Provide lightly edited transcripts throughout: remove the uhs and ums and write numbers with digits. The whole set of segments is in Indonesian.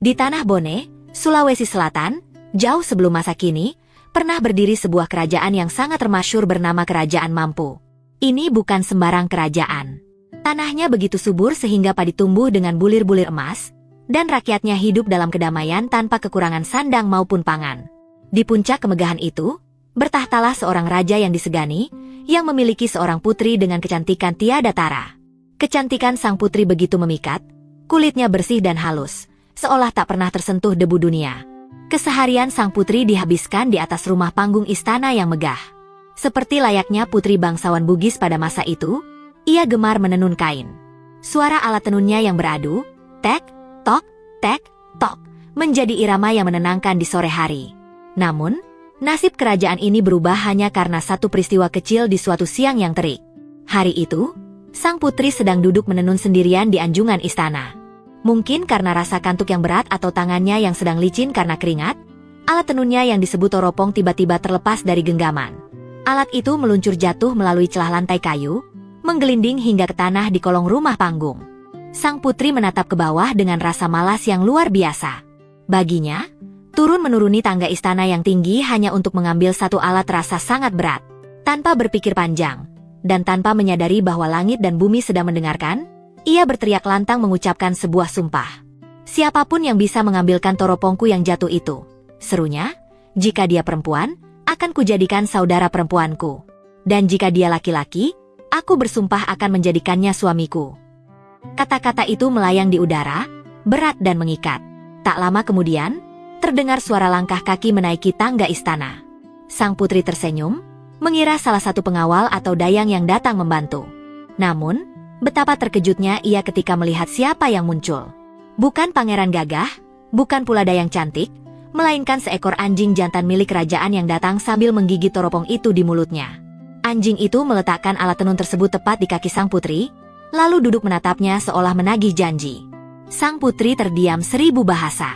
Di tanah Bone, Sulawesi Selatan, jauh sebelum masa kini, pernah berdiri sebuah kerajaan yang sangat termasyhur bernama Kerajaan Mampu. Ini bukan sembarang kerajaan. Tanahnya begitu subur sehingga padi tumbuh dengan bulir-bulir emas, dan rakyatnya hidup dalam kedamaian tanpa kekurangan sandang maupun pangan. Di puncak kemegahan itu, bertahtalah seorang raja yang disegani, yang memiliki seorang putri dengan kecantikan tiada tara. Kecantikan sang putri begitu memikat, kulitnya bersih dan halus, seolah tak pernah tersentuh debu dunia. Keseharian sang putri dihabiskan di atas rumah panggung istana yang megah. Seperti layaknya putri bangsawan Bugis pada masa itu, ia gemar menenun kain. Suara alat tenunnya yang beradu, tek, tok, menjadi irama yang menenangkan di sore hari. Namun, nasib kerajaan ini berubah hanya karena satu peristiwa kecil di suatu siang yang terik. Hari itu, sang putri sedang duduk menenun sendirian di anjungan istana. Mungkin karena rasa kantuk yang berat atau tangannya yang sedang licin karena keringat, alat tenunnya yang disebut toropong tiba-tiba terlepas dari genggaman. Alat itu meluncur jatuh melalui celah lantai kayu, menggelinding hingga ke tanah di kolong rumah panggung. Sang putri menatap ke bawah dengan rasa malas yang luar biasa. Baginya, turun menuruni tangga istana yang tinggi hanya untuk mengambil satu alat terasa sangat berat. Tanpa berpikir panjang, dan tanpa menyadari bahwa langit dan bumi sedang mendengarkan, ia berteriak lantang mengucapkan sebuah sumpah. Siapapun yang bisa mengambilkan toropongku yang jatuh itu, serunya, jika dia perempuan, akan kujadikan saudara perempuanku. Dan jika dia laki-laki, aku bersumpah akan menjadikannya suamiku. Kata-kata itu melayang di udara, berat dan mengikat. Tak lama kemudian, terdengar suara langkah kaki menaiki tangga istana. Sang putri tersenyum, mengira salah satu pengawal atau dayang yang datang membantu. Namun, betapa terkejutnya ia ketika melihat siapa yang muncul. Bukan pangeran gagah, bukan pula dayang cantik, melainkan seekor anjing jantan milik kerajaan yang datang sambil menggigit toropong itu di mulutnya. Anjing itu meletakkan alat tenun tersebut tepat di kaki sang putri, lalu duduk menatapnya seolah menagih janji. Sang putri terdiam 1000 bahasa.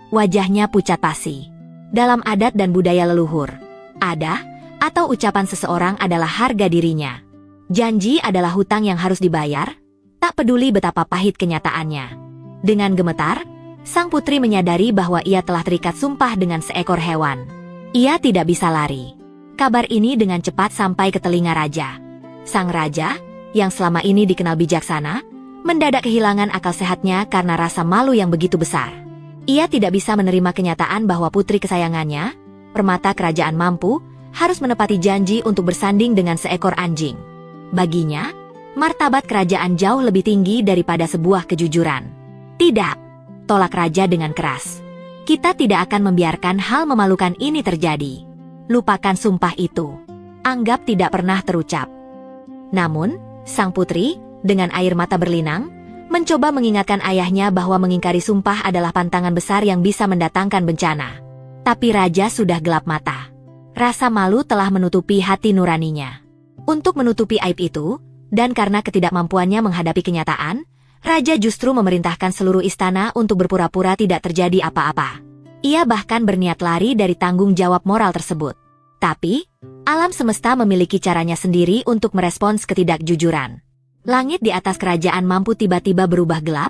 Wajahnya pucat pasi. Dalam adat dan budaya leluhur, ada atau ucapan seseorang adalah harga dirinya. Janji adalah hutang yang harus dibayar, tak peduli betapa pahit kenyataannya. Dengan gemetar, sang putri menyadari bahwa ia telah terikat sumpah dengan seekor hewan. Ia tidak bisa lari. Kabar ini dengan cepat sampai ke telinga raja. Sang raja, yang selama ini dikenal bijaksana, mendadak kehilangan akal sehatnya karena rasa malu yang begitu besar. Ia tidak bisa menerima kenyataan bahwa putri kesayangannya, permata kerajaan Mampu, harus menepati janji untuk bersanding dengan seekor anjing. Baginya, martabat kerajaan jauh lebih tinggi daripada sebuah kejujuran. Tidak, tolak raja dengan keras. Kita tidak akan membiarkan hal memalukan ini terjadi. Lupakan sumpah itu. Anggap tidak pernah terucap. Namun, sang putri, dengan air mata berlinang, mencoba mengingatkan ayahnya bahwa mengingkari sumpah adalah pantangan besar yang bisa mendatangkan bencana. Tapi raja sudah gelap mata. Rasa malu telah menutupi hati nuraninya. Untuk menutupi aib itu, dan karena ketidakmampuannya menghadapi kenyataan, raja justru memerintahkan seluruh istana untuk berpura-pura tidak terjadi apa-apa. Ia bahkan berniat lari dari tanggung jawab moral tersebut. Tapi, alam semesta memiliki caranya sendiri untuk merespons ketidakjujuran. Langit di atas kerajaan Mampu tiba-tiba berubah gelap,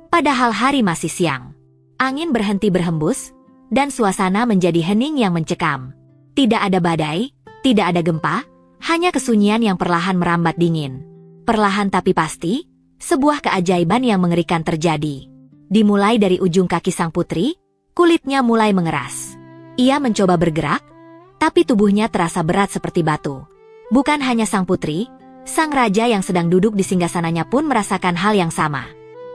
padahal hari masih siang. Angin berhenti berhembus, dan suasana menjadi hening yang mencekam. Tidak ada badai, tidak ada gempa, hanya kesunyian yang perlahan merambat dingin. Perlahan tapi pasti, sebuah keajaiban yang mengerikan terjadi. Dimulai dari ujung kaki sang putri, kulitnya mulai mengeras. Ia mencoba bergerak, tapi tubuhnya terasa berat seperti batu. Bukan hanya sang putri, sang raja yang sedang duduk di singgasananya pun merasakan hal yang sama.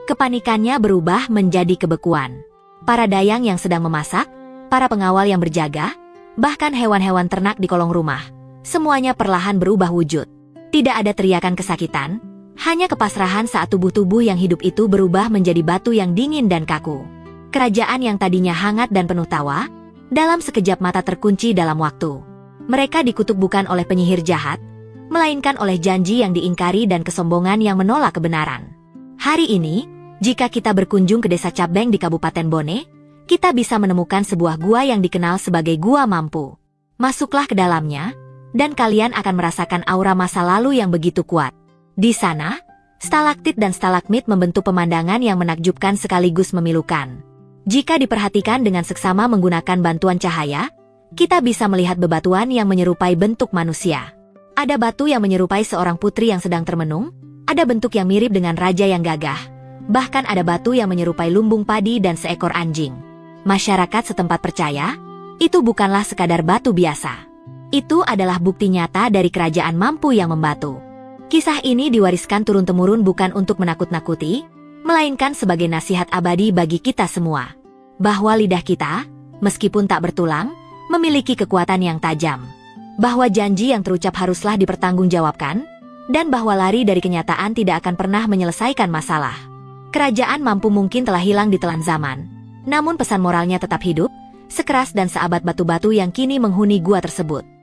Kepanikannya berubah menjadi kebekuan. Para dayang yang sedang memasak, para pengawal yang berjaga, bahkan hewan-hewan ternak di kolong rumah, semuanya perlahan berubah wujud. Tidak ada teriakan kesakitan, hanya kepasrahan saat tubuh-tubuh yang hidup itu berubah menjadi batu yang dingin dan kaku. Kerajaan yang tadinya hangat dan penuh tawa, dalam sekejap mata terkunci dalam waktu. Mereka dikutuk bukan oleh penyihir jahat, melainkan oleh janji yang diingkari dan kesombongan yang menolak kebenaran. Hari ini, jika kita berkunjung ke desa Cabeng di Kabupaten Bone, kita bisa menemukan sebuah gua yang dikenal sebagai Gua Mampu. Masuklah ke dalamnya, dan kalian akan merasakan aura masa lalu yang begitu kuat. Di sana, stalaktit dan stalagmit membentuk pemandangan yang menakjubkan sekaligus memilukan. Jika diperhatikan dengan seksama menggunakan bantuan cahaya, kita bisa melihat bebatuan yang menyerupai bentuk manusia. Ada batu yang menyerupai seorang putri yang sedang termenung, ada bentuk yang mirip dengan raja yang gagah. Bahkan ada batu yang menyerupai lumbung padi dan seekor anjing. Masyarakat setempat percaya, itu bukanlah sekadar batu biasa. Itu adalah bukti nyata dari kerajaan Mampu yang membatu. Kisah ini diwariskan turun-temurun bukan untuk menakut-nakuti, melainkan sebagai nasihat abadi bagi kita semua. Bahwa lidah kita, meskipun tak bertulang, memiliki kekuatan yang tajam. Bahwa janji yang terucap haruslah dipertanggungjawabkan, dan bahwa lari dari kenyataan tidak akan pernah menyelesaikan masalah. Kerajaan Mampu mungkin telah hilang di telan zaman, namun pesan moralnya tetap hidup, sekeras dan seabad batu-batu yang kini menghuni gua tersebut.